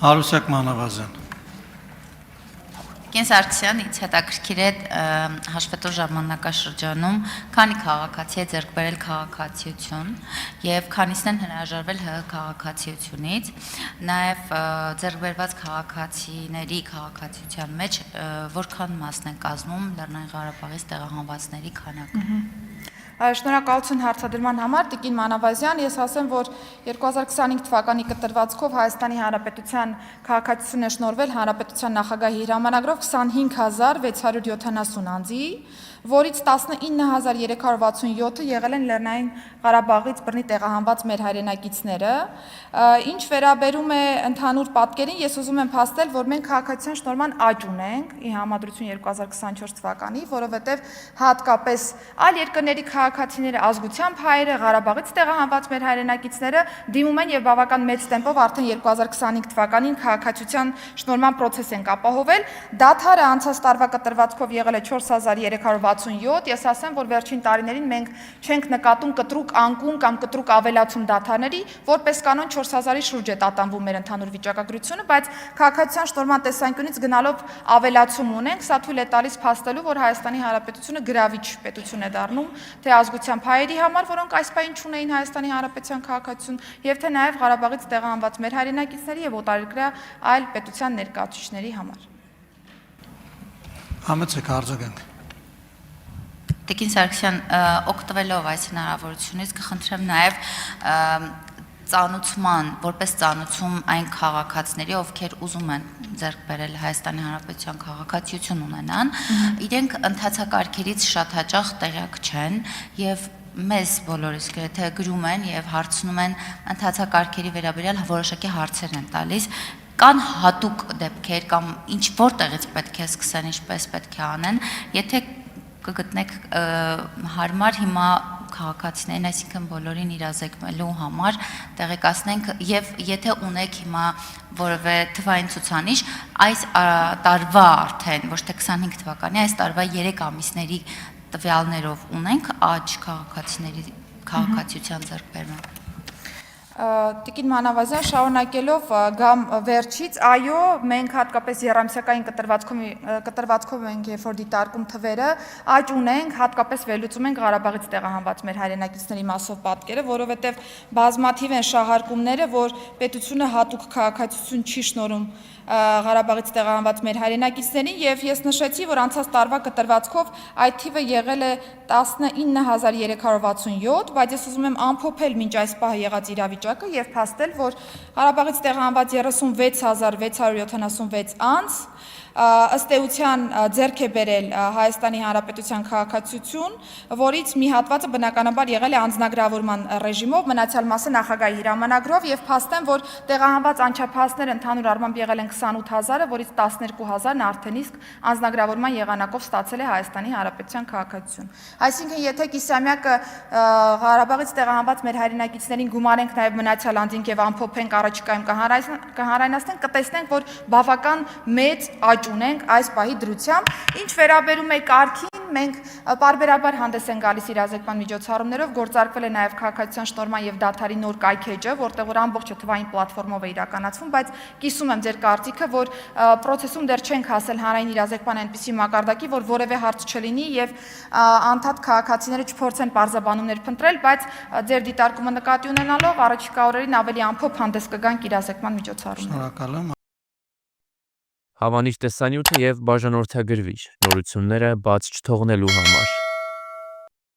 Հարուսյակ Մանավազյան։ Կեն Սարգսյան, ինձ հետաքրքիր է հաշվետու ժամանակաշրջանում քանի քաղաքացի է ձեռք բերել քաղաքացիություն եւ քանիսն են հրաժարվել ՀՀ քաղաքացիությունից, նաեւ ձեռք բերված քաղաքացիների քաղաքացիության մեջ որքան մասն են կազմում Լեռնային Ղարաբաղից տեղահանվածների քանակը։ Շնորհակալություն հարցադրման համար, Տիկին Մանավազյան, ես ասեմ, որ 2025 թվականի կտրվածքով Հայաստանի Հանրապետության քաղաքացիություն է շնորհվել Հանրապետության նախագահի հրամանագրով 25670 անձի, որից 19367-ը եղել են Լեռնային Ղարաբաղից բռնի տեղահանված մեր հայրենակիցները, ինչ վերաբերում է ընդհանուր պատկերին, ես ուզում եմ փաստել, որ մենք քաղաքացիության շնորհման աճ ունենք ի համադրություն 2024 թվականի, որովհետև հատկապես այլ երկրների քաղաքացիները ազգությամբ հայերը, Ղարաբաղից տեղահանված մեր հայրենակիցները դիմում են եւ բավական մեծ տեմպով արդեն 2025 թվականին քաղաքացիության շնորհման process են ապահովել, դադարը անցած տարվա կտրվածքով եղել է 4367, ես ասեմ, որ վերջին տարիներին մենք չենք նկատում կտրուկ անկում կամ կտրուկ ավելացում դադարների, որպես կանոն 4000-ի շուրջ է տատանվում մեր ընդհանուր վիճակագրությունը, բայց քաղաքացիության շնորհման տեսանկյունից գնալով ավելացում ունենք, սա թույլ է տալիս փաստելու, որ Հայաստանի Հանրապետությունը գրավիչ պետություն է դառնում թե ազգությամբ հայերի համար, որոնք այս պահին չունեին Հայաստանի Հանրապետության քաղաքացիություն, եւ թե նաեւ Ղարաբաղից տեղահանված մեր հայրենակիցների եւ օտարերկրյա այլ պետության ներկայացուցիչների համար։ Համեցեք արձագանք։ Տիկին Սարգսյան, օգտվելով այս հնարավորությունից կխնդրեմ նաեւ ծանուցման, որպես ծանուցում այն քաղաքացիների, ովքեր ուզում են ձեռք բերել Հայաստանի Հանրապետության քաղաքացիություն ունենան, իրենք ընթացակարգերից շատ հաճախ տեղյակ չեն եւ մեզ բոլորիս գրեթե գրում են եւ հարցնում են ընթացակարգերի վերաբերյալ որոշակի հարցեր են տալիս, կան հատուկ դեպքեր կամ ինչ որտեղից պետք է սկսեն, ինչպես պետք է անեն, եթե կգտնեք հարմար հիմա քաղաքացիներին, այսինքն բոլորին իրազեկվելու համար տեղեկացնենք եւ եթե ունեք հիմա որևէ թվային ցուցանիշ, այս տարվա արդեն ոչ թե 25 թվականի, այս տարվա 3 ամիսների տվյալներով ունենք աճ քաղաքացիների քաղաքացիության ձեռքբերման։ Տիկին Մանավազյան, շարունակելով գամ վերջից, այո, մենք հատկապես երամսյակային կտրվածքով ենք, երբ որ դիտարկում թվերը, աճ ունենք, հատկապես վերլուծում ենք Ղարաբաղից տեղահանված մեր հայրենակիցների մասով պատկերը, որովհետև բազմաթիվ են շահարկումները, որ պետությունը հատուկ քաղաքացիություն չի շնորհում Ղարաբաղից տեղահանված մեր հայրենակիցներին եւ ես նշեցի, որ անցած տարվա կտրվածքով այդ թիվը եղել է 19367, բայց ես ուզում եմ ամփոփել մինչ այս պահը եղած իրավիճակը եւ փաստել, որ Ղարաբաղից տեղահանված 36676 անձ ըստ էության ձեռք է բերել Հայաստանի Հանրապետության քաղաքացիություն, որից մի հատվածը բնականաբար եղել է անձնագրավորման ռեժիմով, մնացյալ մասը նախագահի հրամանագրով եւ փաստեմ, որ տեղահանված անչափահասներ ընդհանուր առմամբ եղել են 28000-ը, որից 12000-ն արդեն իսկ անձնագրավորման եղանակով ստացել է Հայաստանի Հանրապետության քաղաքացիություն։ Այսինքն, եթե կիսամյակը Ղարաբաղից տեղահանված մեր հայրենակիցներին գումարենք նաեւ մնացյալ անձինք եւ ամփոփենք առաջիկայում կհանրայնացնենք, կտեսնենք, որ բավական մեծ աճ ունենք այս պահի դրությամբ, ինչ վերաբերում է կարգին, մենք պարբերաբար հանդես են գալիս իրազեկման միջոցառումներով, գործարկվել է նաև քաղաքացիության շնորհման եւ դադարի նոր կայքեջը, որտեղ որ ամբողջը թվային պլատֆորմով է իրականացվում, բայց կիսում եմ ձեր կարծիքը, որ process-ում դեռ չենք հասել հանրային իրազեկման այնպիսի մակարդակի, որ որևէ հարց չլինի եւ անդադ քաղաքացիները չփորձեն պարզաբանումներ փնտրել, բայց ձեր դիտարկումը նկատի ունենալով առաջիկա օրերին ավելի ամփոփ հանդես կգանք իրազեկման միջոցառումներով։ Շնորհակալ եմ։ Հավանիչ տեսանյութը եւ բաժանորդագրվիչ նորությունները բաց չթողնելու համար